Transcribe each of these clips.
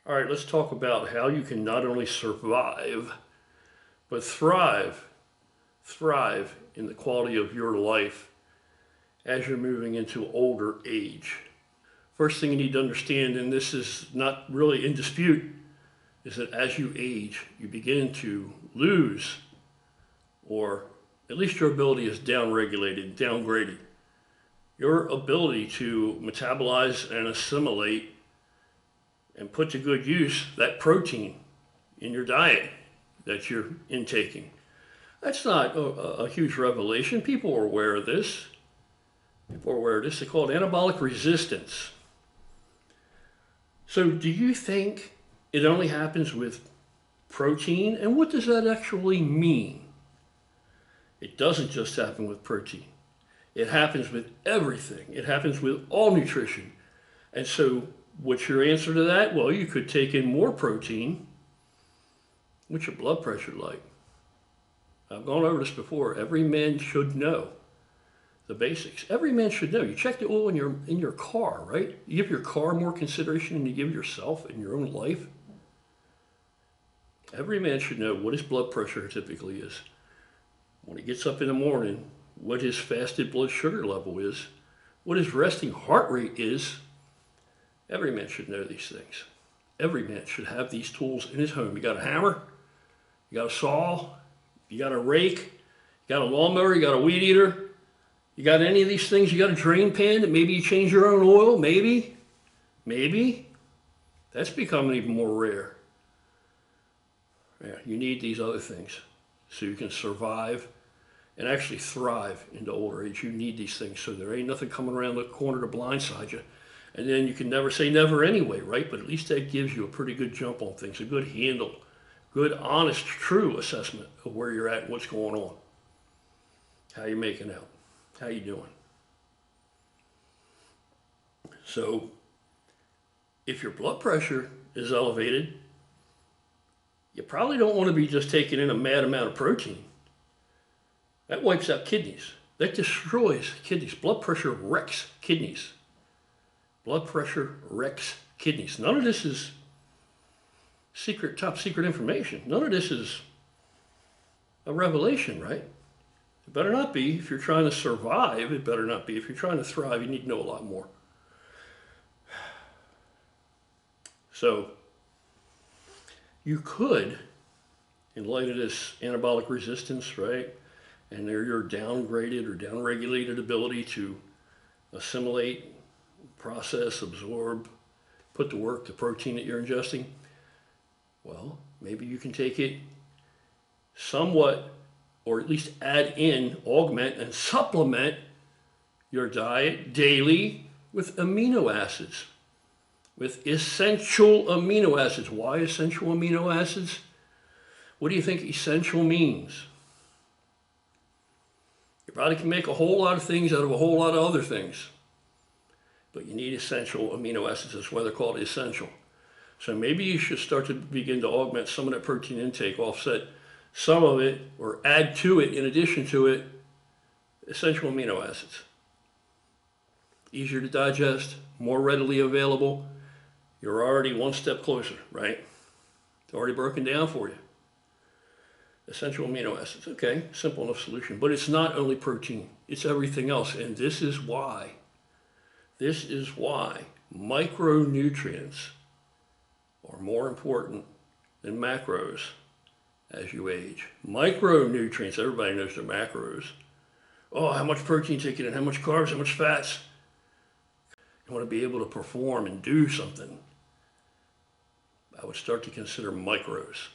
All right, let's talk about how you can not only survive, but thrive. Thrive in the quality of your life as you're moving into older age. First thing you need to understand, and this is not really in dispute, is that as you age, you begin to lose, or at least your ability is downregulated, downgraded. Your ability to metabolize and assimilate and put to good use that protein in your diet that you're intaking. That's not a huge revelation. People are aware of this. People are aware of this. They call it anabolic resistance. So, do you think it only happens with protein? And what does that actually mean? It doesn't just happen with protein. It happens with everything. It happens with all nutrition. And so, what's your answer to that? Well, you could take in more protein. What's your blood pressure like? I've gone over this before. Every man should know the basics. Every man should know. You check the oil in your car, right? You give your car more consideration than you give yourself in your own life. Every man should know what his blood pressure typically is. When he gets up in the morning, what his fasted blood sugar level is, what his resting heart rate is. Every man should know these things. Every man should have these tools in his home. You got a hammer, you got a saw, you got a rake, you got a lawnmower, you got a weed eater, you got any of these things, you got a drain pan that maybe you change your own oil, maybe. That's becoming even more rare. Yeah, you need these other things so you can survive and actually thrive into older age. You need these things so there ain't nothing coming around the corner to blindside you. And then you can never say never anyway, right? But at least that gives you a pretty good jump on things, a good handle, good, honest, true assessment of where you're at and what's going on. How you making out? How you doing? So, if your blood pressure is elevated, you probably don't want to be just taking in a mad amount of protein. That wipes out kidneys. That destroys kidneys. Blood pressure wrecks kidneys. Blood pressure wrecks kidneys. None of this is secret, top secret information. None of this is a revelation, right? It better not be. If you're trying to survive, it better not be. If you're trying to thrive, you need to know a lot more. So, you could, in light of this anabolic resistance, right, and your downgraded or downregulated ability to assimilate, process, absorb, put to work the protein that you're ingesting, well, maybe you can take it somewhat, or at least add in, augment, and supplement your diet daily with amino acids, with essential amino acids. Why essential amino acids? What do you think essential means? Your body can make a whole lot of things out of a whole lot of other things, but you need essential amino acids. That's why they're called essential. So maybe you should start to begin to augment some of that protein intake, offset some of it, or add to it, in addition to it, essential amino acids. Easier to digest, more readily available. You're already one step closer, right? It's already broken down for you. Essential amino acids. Okay, simple enough solution. But it's not only protein, it's everything else. And this is why micronutrients are more important than macros as you age. Micronutrients, everybody knows their macros. Oh, how much protein taken in, how much carbs, how much fats. You want to be able to perform and do something. I would start to consider micros.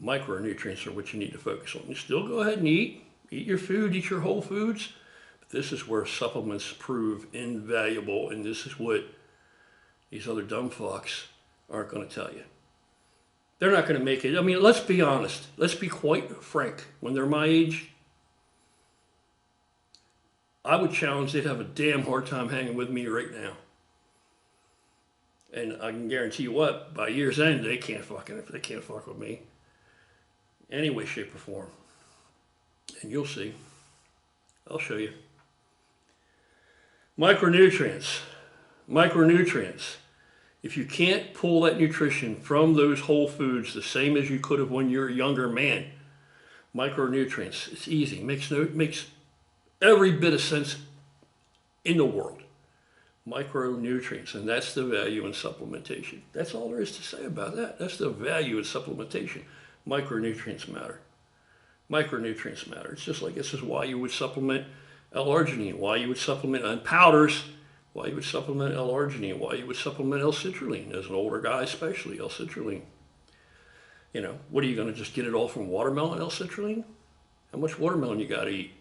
Micronutrients are what you need to focus on. You still go ahead and eat your food, eat your whole foods, but this is where supplements prove invaluable, and this is what these other dumb fucks aren't going to tell you. They're not going to make it. I mean, let's be honest. Let's be quite frank. When they're my age, I would challenge they'd have a damn hard time hanging with me right now. And I can guarantee you what, by year's end, they can't fuck with me. Any way, shape, or form. And you'll see. I'll show you. Micronutrients. If you can't pull that nutrition from those whole foods the same as you could have when you're a younger man, micronutrients, it's easy. Makes every bit of sense in the world. Micronutrients, and that's the value in supplementation. That's all there is to say about that. That's the value in supplementation. Micronutrients matter. Micronutrients matter. It's just like this is why you would supplement L-arginine, why you would supplement on powders, why you would supplement L-arginine, why you would supplement L-citrulline, as an older guy especially, L-citrulline. You know, what are you going to just get it all from watermelon, L-citrulline? How much watermelon you got to eat?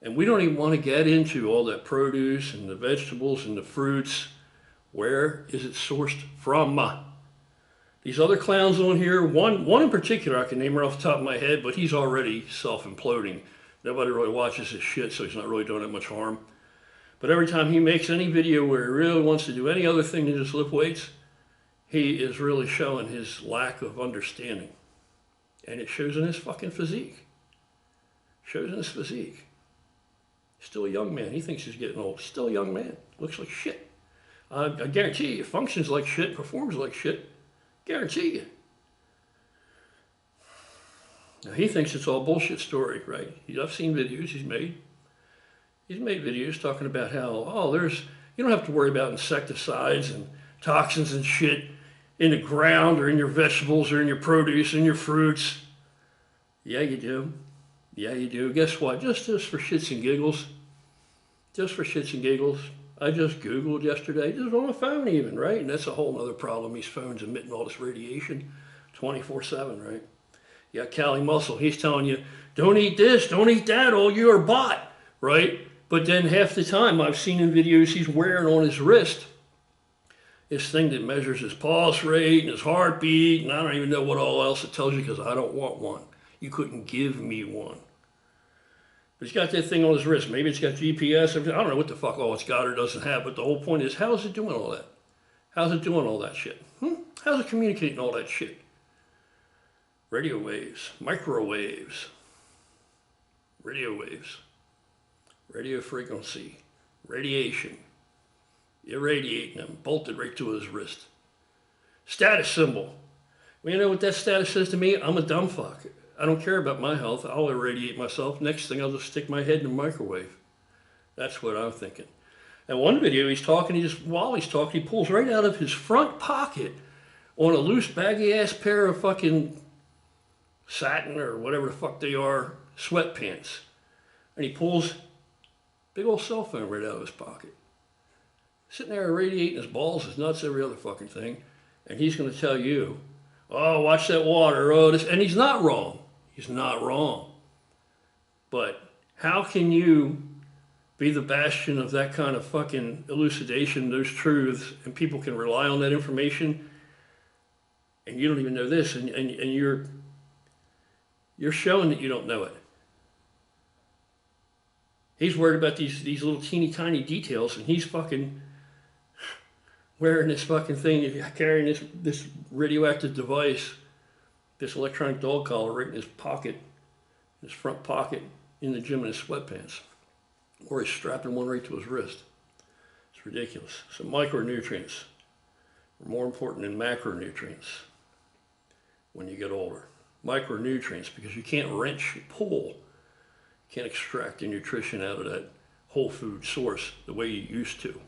And we don't even want to get into all that produce and the vegetables and the fruits. Where is it sourced from? These other clowns on here, one in particular, I can name right off the top of my head, but he's already self-imploding. Nobody really watches his shit, so he's not really doing that much harm. But every time he makes any video where he really wants to do any other thing than just lift weights, he is really showing his lack of understanding. And it shows in his fucking physique. Shows in his physique. Still a young man. He thinks he's getting old. Still a young man. Looks like shit. I guarantee you, functions like shit, performs like shit. Guarantee you. Now he thinks it's all bullshit story, right? I've seen videos he's made. He's made videos talking about how, you don't have to worry about insecticides and toxins and shit in the ground or in your vegetables or in your produce and your fruits. Yeah, you do. Yeah, you do. Guess what? Just for shits and giggles. Just for shits and giggles. I just Googled yesterday, just on my phone even, right? And that's a whole other problem. These phones emitting all this radiation 24/7, right? You got Cali Muscle. He's telling you, don't eat this, don't eat that, all you are bot, right? But then half the time I've seen in videos he's wearing on his wrist this thing that measures his pulse rate and his heartbeat, and I don't even know what all else it tells you because I don't want one. You couldn't give me one. But he's got that thing on his wrist. Maybe it's got GPS. I don't know what the fuck all it's got or doesn't have, but the whole point is, how is it doing all that? How's it doing all that shit? How's it communicating all that shit? Radio waves, microwaves, radio waves, radio frequency, radiation, irradiating them, bolted right to his wrist. Status symbol. Well, you know what that status says to me? I'm a dumb fuck. I don't care about my health. I'll irradiate myself. Next thing, I'll just stick my head in the microwave. That's what I'm thinking. And one video, he's talking, while he's talking, he pulls right out of his front pocket on a loose, baggy-ass pair of fucking satin or whatever the fuck they are, sweatpants. And he pulls a big old cell phone right out of his pocket. Sitting there irradiating his balls, his nuts, every other fucking thing. And he's going to tell you, oh, watch that water, oh, this, and he's not wrong. He's not wrong. But how can you be the bastion of that kind of fucking elucidation, those truths, and people can rely on that information, and you don't even know this, and you're showing that you don't know it. He's worried about these little teeny tiny details, and he's fucking wearing this fucking thing, carrying this radioactive device, this electronic dog collar right in his pocket, his front pocket, in the gym in his sweatpants. Or he's strapping one right to his wrist. It's ridiculous. So micronutrients are more important than macronutrients when you get older. Micronutrients, because you can't wrench, pull, you can't extract the nutrition out of that whole food source the way you used to.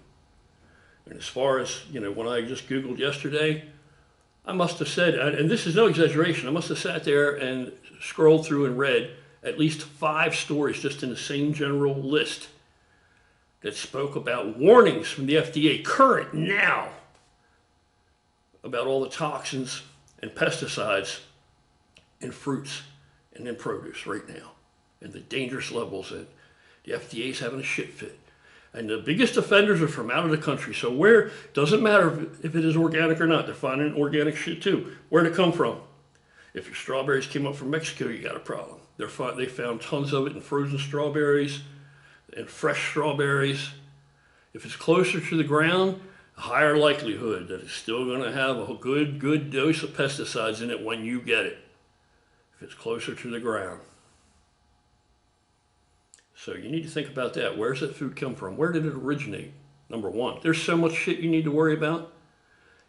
And as far as, when I just Googled yesterday, I must have said, and this is no exaggeration, I must have sat there and scrolled through and read at least 5 stories just in the same general list that spoke about warnings from the FDA, current now, about all the toxins and pesticides in fruits and in produce right now, and the dangerous levels that the FDA is having a shit fit. And the biggest offenders are from out of the country. So doesn't matter if it is organic or not. They're finding organic shit too. Where'd it come from? If your strawberries came up from Mexico, you got a problem. They found tons of it in frozen strawberries and fresh strawberries. If it's closer to the ground, a higher likelihood that it's still going to have a good dose of pesticides in it when you get it. If it's closer to the ground. So you need to think about that. Where's that food come from? Where did it originate? Number one. There's so much shit you need to worry about.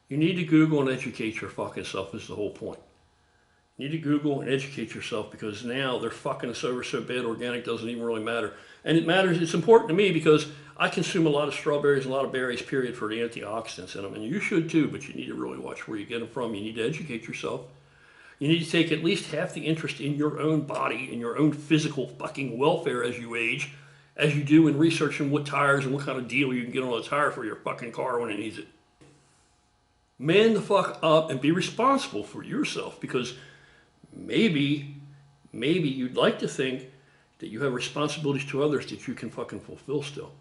You need to Google and educate your fucking self is the whole point. You need to Google and educate yourself because now they're fucking us over so bad organic doesn't even really matter. And it matters, it's important to me because I consume a lot of strawberries and a lot of berries, period, for the antioxidants in them. And you should too, but you need to really watch where you get them from. You need to educate yourself. You need to take at least half the interest in your own body, in your own physical fucking welfare as you age, as you do in researching what tires and what kind of deal you can get on a tire for your fucking car when it needs it. Man the fuck up and be responsible for yourself because maybe you'd like to think that you have responsibilities to others that you can fucking fulfill still.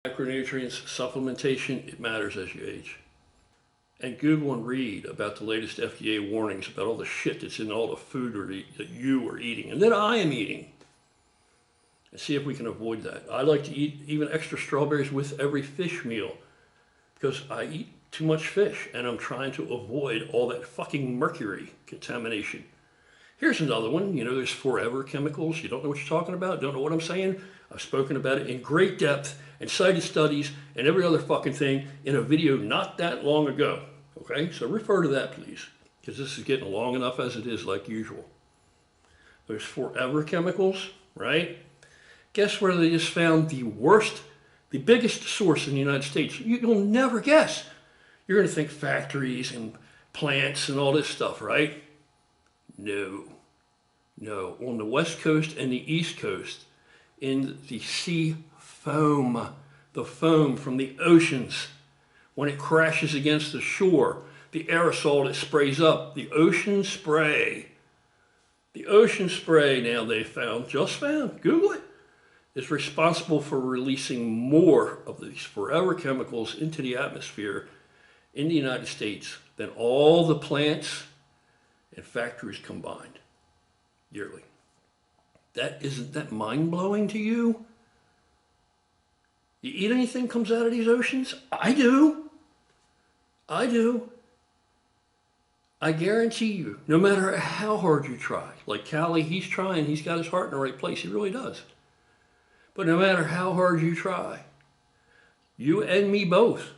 Macronutrients, supplementation, it matters as you age. And Google and read about the latest FDA warnings about all the shit that's in all the food that you are eating and that I am eating. And see if we can avoid that. I like to eat even extra strawberries with every fish meal because I eat too much fish and I'm trying to avoid all that fucking mercury contamination. Here's another one. You know, there's forever chemicals. You don't know what you're talking about? Don't know what I'm saying? I've spoken about it in great depth and cited studies and every other fucking thing in a video not that long ago. Okay, so refer to that, please, because this is getting long enough as it is, like usual. There's forever chemicals, right? Guess where they just found the worst, the biggest source in the United States? You'll never guess. You're going to think factories and plants and all this stuff, right? No. On the West Coast and the East Coast, in the sea foam, the foam from the oceans, when it crashes against the shore, the aerosol that sprays up, the ocean spray. The ocean spray, now they just found, Google it, is responsible for releasing more of these forever chemicals into the atmosphere in the United States than all the plants and factories combined yearly. Isn't that mind-blowing to you? You eat anything comes out of these oceans? I do. I guarantee you, no matter how hard you try, like Callie, he's trying, he's got his heart in the right place, he really does. But no matter how hard you try, you and me both,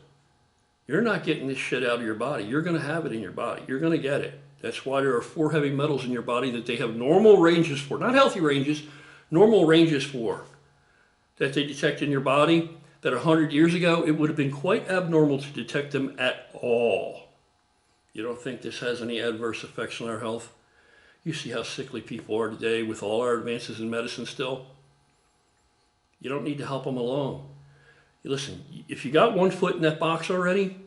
you're not getting this shit out of your body. You're going to have it in your body. You're going to get it. That's why there are 4 heavy metals in your body that they have normal ranges for, not healthy ranges, normal ranges for, that they detect in your body, that 100 years ago, it would have been quite abnormal to detect them at all. You don't think this has any adverse effects on our health? You see how sickly people are today with all our advances in medicine still? You don't need to help them along. Listen, if you got one foot in that box already,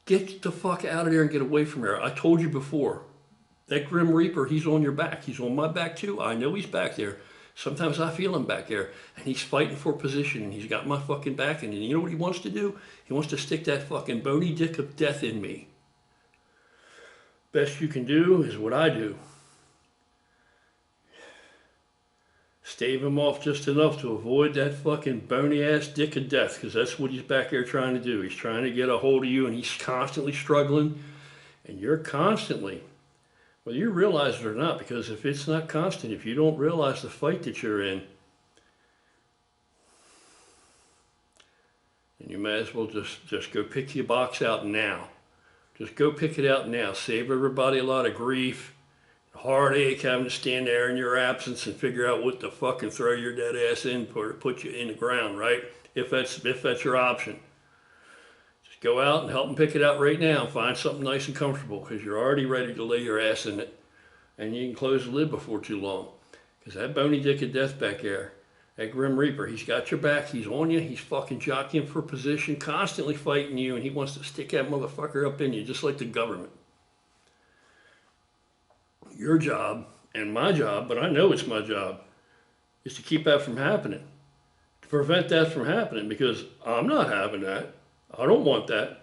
get the fuck out of there and get away from here. I told you before, that Grim Reaper, he's on your back. He's on my back too. I know he's back there. Sometimes I feel him back there, and he's fighting for position, and he's got my fucking back, and you know what he wants to do? He wants to stick that fucking bony dick of death in me. Best you can do is what I do. Stave him off just enough to avoid that fucking bony ass dick of death, because that's what he's back there trying to do. He's trying to get a hold of you, and he's constantly struggling, and you're constantly, whether you realize it or not, because if it's not constant, if you don't realize the fight that you're in, then you might as well just go pick your box out now. Just go pick it out now. Save everybody a lot of grief, heartache, having to stand there in your absence and figure out what to fucking throw your dead ass in or put you in the ground, right? If that's your option. Just go out and help them pick it out right now. Find something nice and comfortable because you're already ready to lay your ass in it. And you can close the lid before too long. Because that bony dick of death back there, that Grim Reaper, he's got your back, he's on you, he's fucking jockeying for position, constantly fighting you, and he wants to stick that motherfucker up in you, just like the government. Your job, and my job, but I know it's my job, is to keep that from happening. To prevent that from happening, because I'm not having that. I don't want that.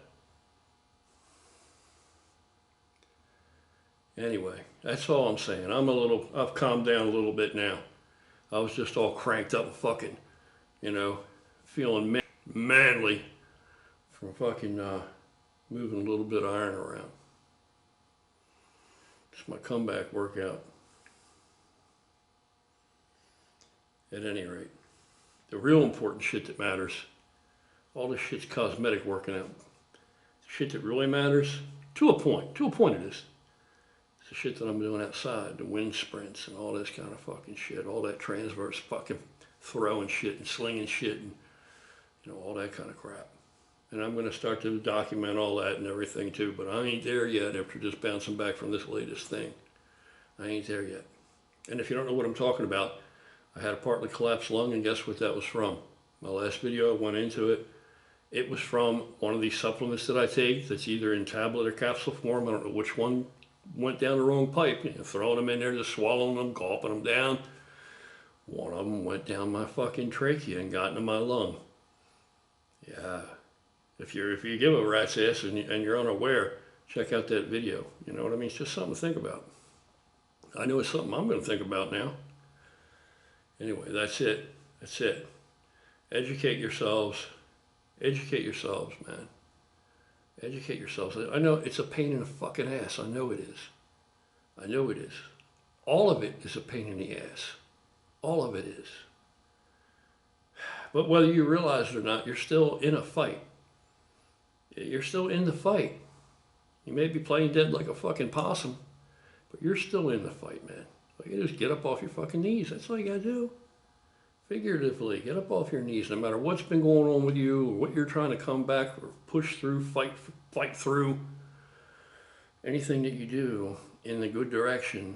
Anyway, that's all I'm saying. I've calmed down a little bit now. I was just all cranked up and fucking, feeling manly from fucking moving a little bit of iron around. It's my comeback workout. At any rate, the real important shit that matters, All this shit's cosmetic working out. The shit that really matters, to a point it is. It's the shit that I'm doing outside, the wind sprints and all this kind of fucking shit, all that transverse fucking throwing shit and slinging shit and, all that kind of crap. And I'm going to start to document all that and everything too, but I ain't there yet after just bouncing back from this latest thing. I ain't there yet. And if you don't know what I'm talking about, I had a partly collapsed lung, and guess what that was from? My last video, I went into it. It was from one of these supplements that I take that's either in tablet or capsule form. I don't know which one went down the wrong pipe. Throwing them in there, just swallowing them, gulping them down. One of them went down my fucking trachea and got into my lung. Yeah. If you give a rat's ass and you're unaware, check out that video. You know what I mean? It's just something to think about. I know it's something I'm going to think about now. Anyway, that's it. That's it. Educate yourselves. Educate yourselves, man. Educate yourselves. I know it's a pain in the fucking ass. I know it is. I know it is. All of it is a pain in the ass. All of it is. But whether you realize it or not, you're still in a fight. You're still in the fight. You may be playing dead like a fucking possum, but you're still in the fight, man. All you do is get up off your fucking knees. That's all you gotta do. Figuratively, get up off your knees, no matter what's been going on with you, or what you're trying to come back or push through, fight through. Anything that you do in the good direction,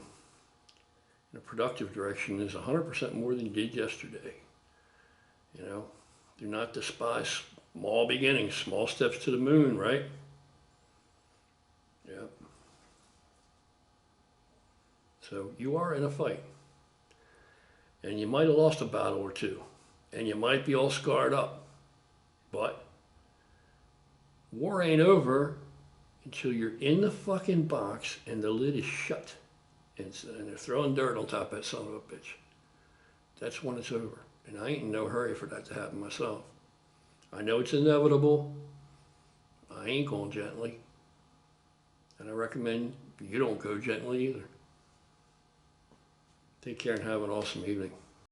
in a productive direction, is 100% more than you did yesterday. Do not despise small beginnings, small steps to the moon, right? Yep. So you are in a fight. And you might have lost a battle or two. And you might be all scarred up. But war ain't over until you're in the fucking box and the lid is shut. And they're throwing dirt on top of that son of a bitch. That's when it's over. And I ain't in no hurry for that to happen myself. I know it's inevitable. I ain't going gently. And I recommend you don't go gently either. Take care and have an awesome evening.